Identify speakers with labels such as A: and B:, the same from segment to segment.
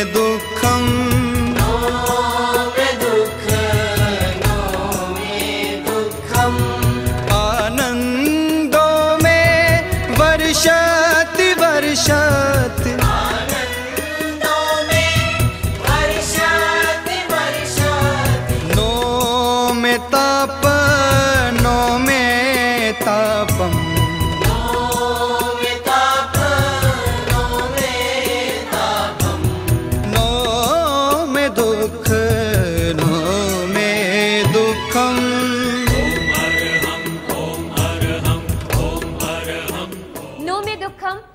A: दुःखं आनन्दो मे वर्षति वर्षति नो मे ताप नो मे तापम्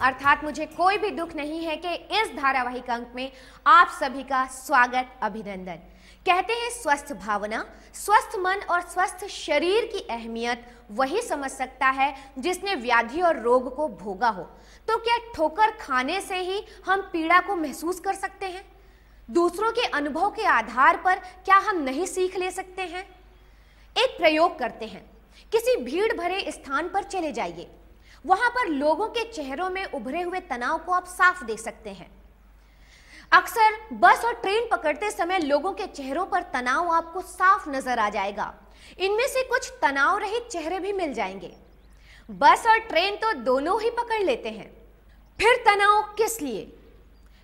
B: अर्थात मुझे कोई भी दुख नहीं है कि इस धारावाहिक अंक में आप सभी का स्वागत, अभिनंदन। कहते हैं स्वस्थ भावना, स्वस्थ मन और स्वस्थ शरीर की अहमियत वही समझ सकता है जिसने व्याधि और रोग को भोगा हो। तो क्या ठोकर खाने से ही हम पीड़ा को महसूस कर सकते हैं? दूसरों के अनुभव के आधार पर क्या हम नहीं सीख ले सकते हैं? एक प्रयोग करते हैं। किसी भीड़ भरे स्थान पर चले जाइए। वहां पर लोगों के चेहरों में उभरे हुए तनाव को आप साफ देख सकते हैं। अक्सर बस और ट्रेन पकड़ते समय लोगों के चेहरों पर तनाव आपको साफ नजर आ जाएगा। इनमें से कुछ तनाव रहित चेहरे भी मिल जाएंगे। बस और ट्रेन तो दोनों ही पकड़ लेते हैं, फिर तनाव किस लिए?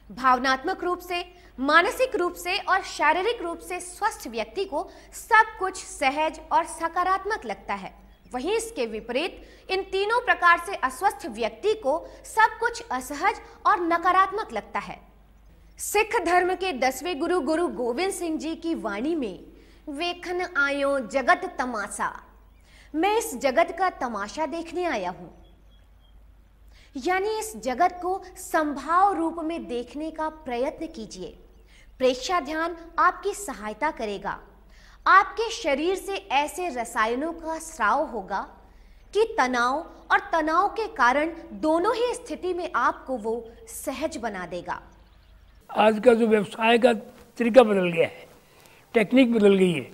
B: भावनात्मक रूप से, मानसिक रूप से और शारीरिक रूप से स्वस्थ व्यक्ति को सब कुछ सहज और सकारात्मक लगता है। वहीं इसके विपरीत इन तीनों प्रकार से अस्वस्थ व्यक्ति को सब कुछ असहज और नकारात्मक लगता है। सिख धर्म के 10वें गुरु गुरु गोविंद सिंह जी की वाणी में वेखन आयो जगत तमाशा, मैं इस जगत का तमाशा देखने आया हूं। यानी इस जगत को संभाव रूप में देखने का प्रयत्न कीजिए। प्रेक्षा ध्यान आपकी सहायता करेगा। आपके शरीर से ऐसे रसायनों का स्राव होगा कि तनाव और तनाव के कारण दोनों ही स्थिति में आपको वो सहज बना देगा।
C: आज का जो व्यवसाय का तरीका बदल गया है, टेक्निक बदल गई है।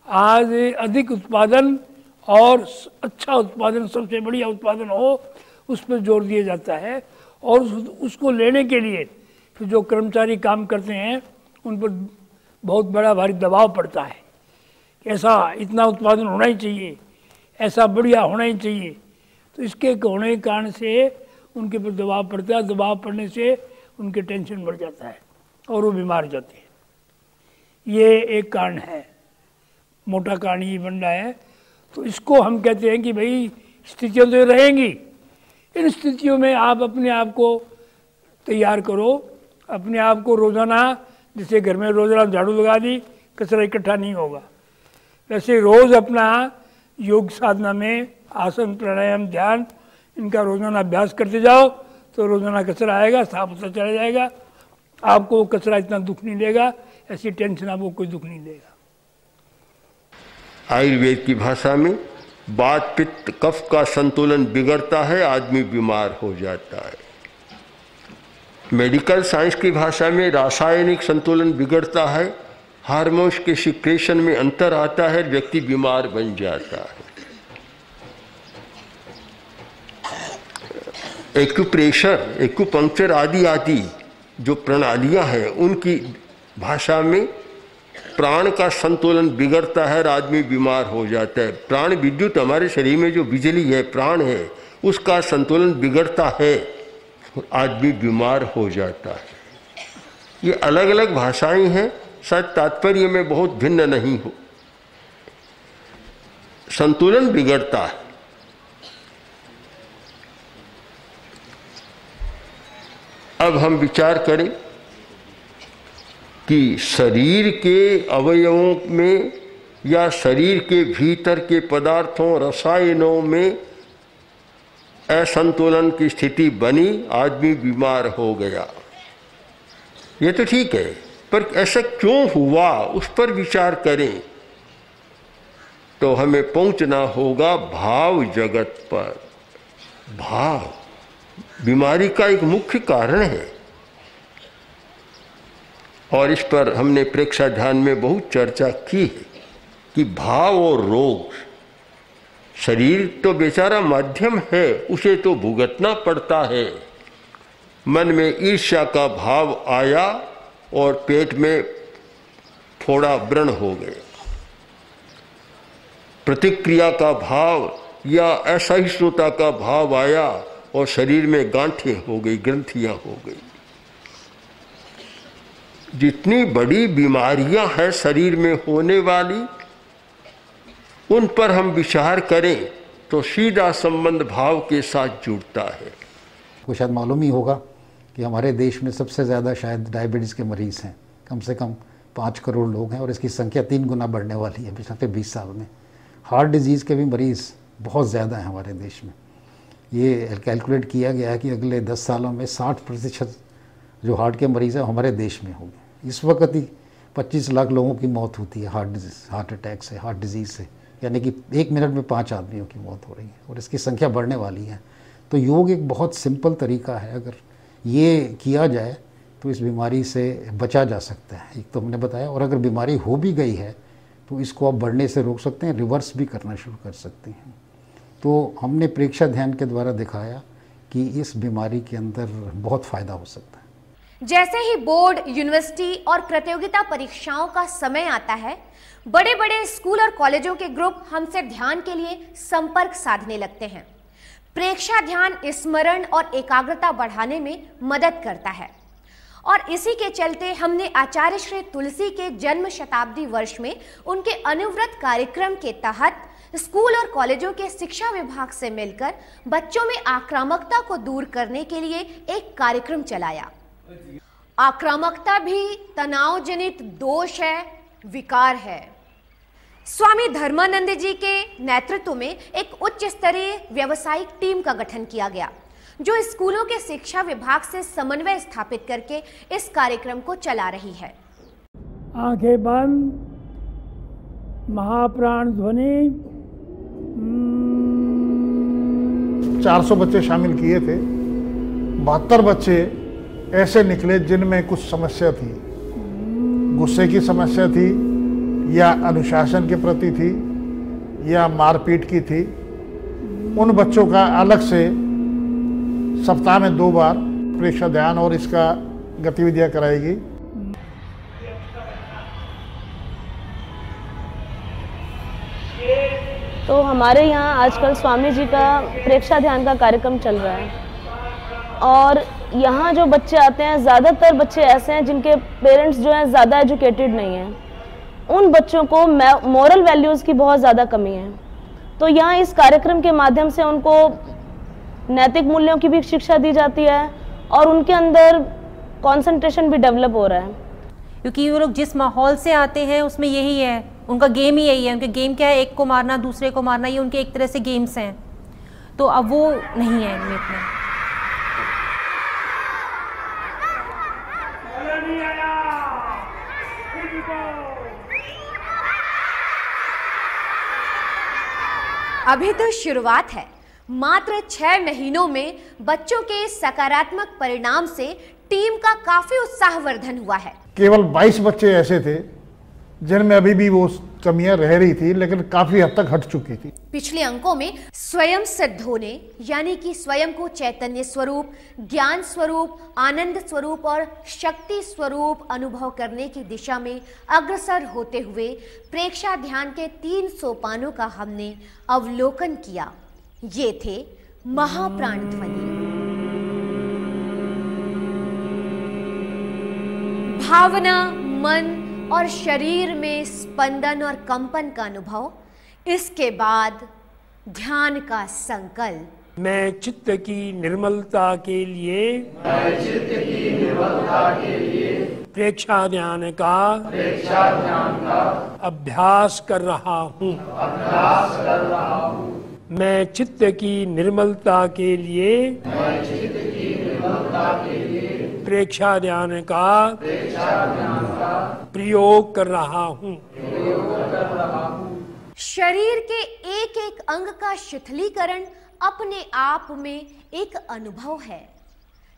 C: आज अधिक उत्पादन और अच्छा उत्पादन, सबसे बढ़िया उत्पादन हो, उस पर जोर दिया जाता है। और उसको लेने के लिए फिर जो कर्मचारी काम करते हैं उन पर बहुत बड़ा भारी दबाव पड़ता है। ऐसा इतना उत्पादन होना ही चाहिए, ऐसा बढ़िया होना ही चाहिए। तो इसके होने के कारण से उनके ऊपर दबाव पड़ता है। दबाव पड़ने से उनके टेंशन बढ़ जाता है और वो बीमार हो जाते हैं। ये एक कारण है, मोटा कारण ये बन रहा है। तो इसको हम कहते हैं कि भाई स्थितियाँ तो रहेंगी, इन स्थितियों में आप अपने आप को तैयार करो। अपने आप को रोज़ाना, जैसे घर में रोज़ाना झाड़ू लगा दी, कचरा इकट्ठा नहीं होगा, वैसे रोज़ अपना योग साधना में आसन, प्राणायाम, ध्यान, इनका रोज़ाना अभ्यास करते जाओ तो रोज़ाना कचरा आएगा, साफ होता चला जाएगा। आपको कचरा इतना दुख नहीं देगा, ऐसी टेंशन आपको कोई दुख नहीं देगा।
D: आयुर्वेद की भाषा में वात पित्त कफ का संतुलन बिगड़ता है, आदमी बीमार हो जाता है। मेडिकल साइंस की भाषा में रासायनिक संतुलन बिगड़ता है, हार्मोन्स के सिक्रेशन में अंतर आता है, व्यक्ति बीमार बन जाता है। एक्यूप्रेशर, एक्यूपंक्चर आदि जो प्रणालियां हैं, उनकी भाषा में प्राण का संतुलन बिगड़ता है और आदमी बीमार हो जाता है। प्राण विद्युत, हमारे शरीर में जो बिजली है, प्राण है, उसका संतुलन बिगड़ता है, आदमी बीमार हो जाता है। ये अलग अलग भाषाएं हैं, शायद तात्पर्य में बहुत भिन्न नहीं हो। संतुलन बिगड़ता है। अब हम विचार करें कि शरीर के अवयवों में या शरीर के भीतर के पदार्थों, रसायनों में असंतुलन की स्थिति बनी, आदमी बीमार हो गया। ये तो ठीक है, पर ऐसा क्यों हुआ उस पर विचार करें तो हमें पहुंचना होगा भाव जगत पर। भाव बीमारी का एक मुख्य कारण है और इस पर हमने प्रेक्षा ध्यान में बहुत चर्चा की है कि भाव और रोग, शरीर तो बेचारा माध्यम है, उसे तो भुगतना पड़ता है। मन में ईर्ष्या का भाव आया और पेट में फोड़ा व्रण हो गए। प्रतिक्रिया का भाव या असहिष्णुता का भाव आया और शरीर में गांठें हो गई, ग्रंथियां हो गई। जितनी बड़ी बीमारियां हैं शरीर में होने वाली, उन पर हम विचार करें तो सीधा संबंध भाव के साथ जुड़ता है।
E: आपको शायद मालूम ही होगा कि हमारे देश में सबसे ज़्यादा शायद डायबिटीज़ के मरीज़ हैं। कम से कम 5 करोड़ लोग हैं और इसकी संख्या 3 गुना बढ़ने वाली है पिछले 20 साल में। हार्ट डिजीज़ के भी मरीज़ बहुत ज़्यादा हैं हमारे देश में। ये कैलकुलेट किया गया है कि अगले 10 सालों में 60% जो हार्ट के मरीज़ हैं हमारे देश में होंगे। इस वक्त ही 25 लाख लोगों की मौत होती है हार्ट अटैक से, हार्ट डिजीज़ से, यानी कि 1 मिनट में 5 आदमियों की मौत हो रही है और इसकी संख्या बढ़ने वाली है। तो योग एक बहुत सिंपल तरीका है, अगर ये किया जाए तो इस बीमारी से बचा जा सकता है। एक तो हमने बताया, और अगर बीमारी हो भी गई है तो इसको आप बढ़ने से रोक सकते हैं, रिवर्स भी करना शुरू कर सकते हैं। तो हमने प्रेक्षा ध्यान के द्वारा दिखाया कि इस बीमारी के अंदर बहुत फ़ायदा हो सकता है।
B: जैसे ही बोर्ड, यूनिवर्सिटी और प्रतियोगिता परीक्षाओं का समय आता है, बड़े बड़े स्कूल और कॉलेजों के ग्रुप हमसे ध्यान के लिए संपर्क साधने लगते हैं। प्रेक्षा ध्यान स्मरण और एकाग्रता बढ़ाने में मदद करता है और इसी के चलते हमने आचार्य श्री तुलसी के जन्म शताब्दी वर्ष में उनके अनुव्रत कार्यक्रम के तहत स्कूल और कॉलेजों के शिक्षा विभाग से मिलकर बच्चों में आक्रामकता को दूर करने के लिए एक कार्यक्रम चलाया। आक्रामकता भी तनाव जनित दोष है, विकार है। स्वामी धर्मानंद जी के नेतृत्व में एक उच्च स्तरीय व्यावसायिक टीम का गठन किया गया, जो स्कूलों के शिक्षा विभाग से समन्वय स्थापित करके इस कार्यक्रम को चला रही है।
C: आंखें बंद, महाप्राण ध्वनि।
F: 400 बच्चे शामिल किए थे। 72 बच्चे ऐसे निकले जिनमें कुछ समस्या थी, गुस्से की समस्या थी, या अनुशासन के प्रति थी, या मारपीट की थी। उन बच्चों का अलग से सप्ताह में 2 बार प्रेक्षा ध्यान और इसका गतिविधियां कराएगी।
G: तो हमारे यहाँ आजकल स्वामी जी का प्रेक्षा ध्यान का कार्यक्रम चल रहा है और यहाँ जो बच्चे आते हैं, ज़्यादातर बच्चे ऐसे हैं जिनके पेरेंट्स जो हैं ज़्यादा एजुकेटेड नहीं हैं। उन बच्चों को मॉरल वैल्यूज़ की बहुत ज़्यादा कमी है। तो यहाँ इस कार्यक्रम के माध्यम से उनको नैतिक मूल्यों की भी शिक्षा दी जाती है और उनके अंदर कंसंट्रेशन भी डेवलप हो रहा है।
H: क्योंकि वो लोग जिस माहौल से आते हैं उसमें यही है, उनका गेम ही यही है। उनका गेम क्या है? एक को मारना, दूसरे को मारना, ये उनके एक तरह से गेम्स हैं। तो अब वो नहीं है इनमें इतना।
B: अभी तो शुरुआत है। मात्र 6 महीनों में बच्चों के सकारात्मक परिणाम से टीम का काफी उत्साहवर्धन हुआ है।
F: केवल 22 बच्चे ऐसे थे जिनमें अभी भी वो कमियां रह रही थी, लेकिन काफी हद तक हट चुकी थी।
B: पिछले अंकों में स्वयं सिद्ध होने, यानी कि स्वयं को चैतन्य स्वरूप, ज्ञान स्वरूप, आनंद स्वरूप और शक्ति स्वरूप अनुभव करने की दिशा में अग्रसर होते हुए प्रेक्षा ध्यान के 3 सोपानों का हमने अवलोकन किया। ये थे महाप्राण ध्वनि, भावना, मन और शरीर में स्पंदन और कंपन का अनुभव। इसके बाद ध्यान का संकल्प।
C: मैं चित्त की निर्मलता के लिए प्रेक्षा ध्यान का अभ्यास कर रहा हूँ। मैं चित्त की निर्मलता के लिए प्रेक्षा ध्यान का प्रयोग कर रहा हूँ।
B: शरीर के एक एक अंग का शिथिलीकरण अपने आप में एक अनुभव है।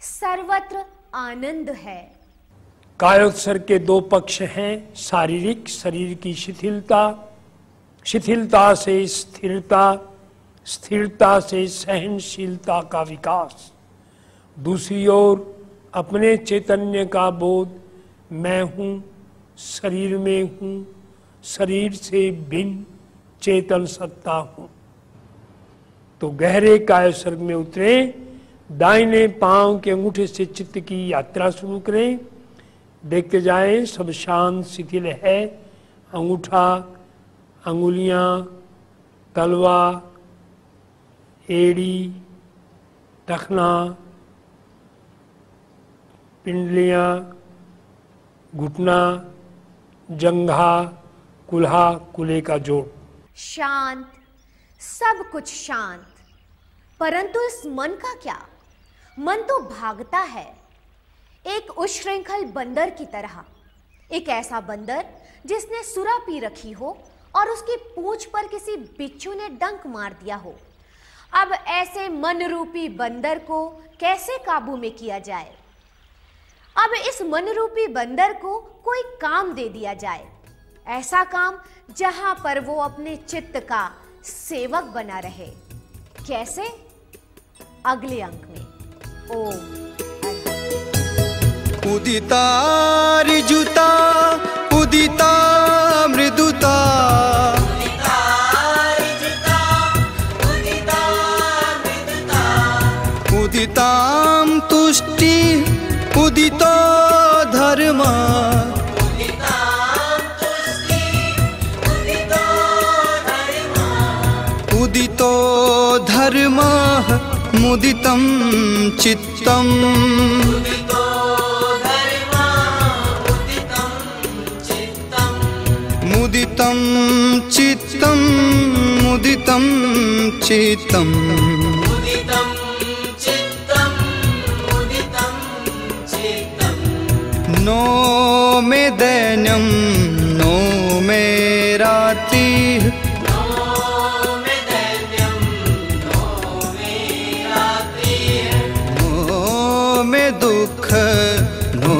B: सर्वत्र आनंद है।
C: कायोत्सर्ग के 2 पक्ष हैं। शारीरिक, शरीर की शिथिलता, शिथिलता से स्थिरता, स्थिरता से सहनशीलता का विकास। दूसरी ओर अपने चैतन्य का बोध, मैं हूँ, शरीर में हूँ, शरीर से भिन्न चेतन सत्ता हूँ। तो गहरे काय स्वर्ग में उतरे, दाहिने पांव के अंगूठे से चित्त की यात्रा शुरू करें। देखते जाएं, सब शांत शिथिल है। अंगूठा, अंगुलियां, तलवा, एड़ी, टखना, पिंडलियां, घुटना, जंघा, कुल्हा, कुल्हे का जोड़।
B: शांत, सब कुछ शांत। परंतु इस मन का क्या? मन तो भागता है, एक उच्छृंखल बंदर की तरह। एक ऐसा बंदर जिसने सुरा पी रखी हो और उसकी पूंछ पर किसी बिच्छू ने डंक मार दिया हो। अब ऐसे मन रूपी बंदर को कैसे काबू में किया जाए? अब इस मन रूपी बंदर को कोई काम दे दिया जाए, ऐसा काम जहां पर वो अपने चित्त का सेवक बना रहे। कैसे? अगले अंक में। ओम।
A: उदिता ऋजुता, उदिता मृदुता, उदितां तुष्टि, उदितो धर्म, उदितो धर्मः मुदितं चित्तम्, मुदितं चित्तं, मुदितं चित्तम्। नो मे दैन्यं, नो मे रात्रिः, नो मे दुःख, नो